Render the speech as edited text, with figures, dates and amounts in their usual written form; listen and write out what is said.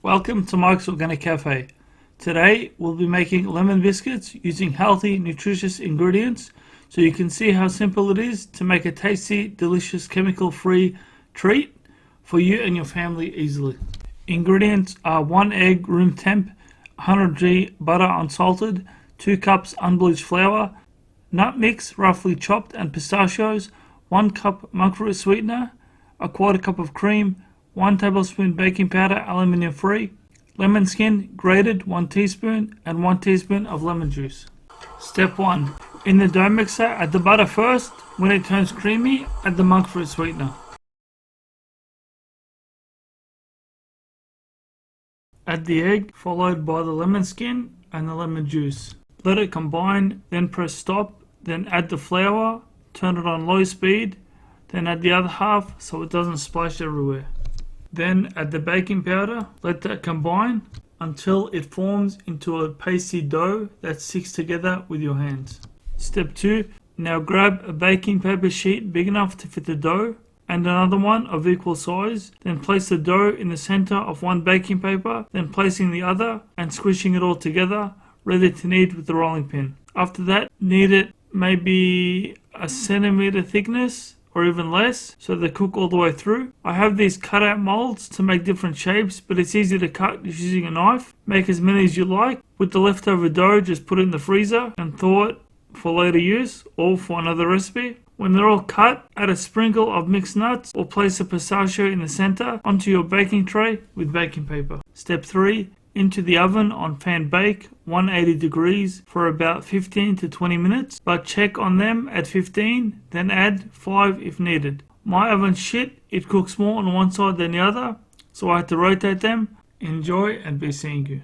Welcome to Mike's Organic Cafe. Today we'll be making lemon biscuits using healthy, nutritious ingredients so you can see how simple it is to make a tasty, delicious, chemical-free treat for you and your family easily. Ingredients are 1 egg room temp, 100g butter unsalted, 2 cups unbleached flour, nut mix roughly chopped and pistachios, 1 cup monk fruit sweetener, a quarter cup of cream, 1 tablespoon baking powder, aluminium free, lemon skin grated 1 teaspoon, and 1 teaspoon of lemon juice. Step 1. In the dough mixer, add the butter first. When it turns creamy, add the monk fruit sweetener. Add the egg, followed by the lemon skin and the lemon juice. Let it combine, then press stop, then add the flour, turn it on low speed, then add the other half so it doesn't splash everywhere. Then add the baking powder, let that combine until it forms into a pasty dough that sticks together with your hands. Step 2. Now grab a baking paper sheet big enough to fit the dough and another one of equal size. Then place the dough in the center of one baking paper, then placing the other and squishing it all together, ready to knead with the rolling pin. After that, knead it maybe a centimeter thickness or even less, so they cook all the way through. I have these cutout molds to make different shapes, but it's easy to cut just using a knife. Make as many as you like. With the leftover dough, just put it in the freezer and thaw it for later use or for another recipe. When they're all cut, add a sprinkle of mixed nuts or place a pistachio in the center onto your baking tray with baking paper. Step 3. Into the oven on fan bake 180 degrees for about 15 to 20 minutes, but check on them at 15, then add 5 if needed. My oven's shit, it cooks more on one side than the other, so I had to rotate them. Enjoy and be seeing you.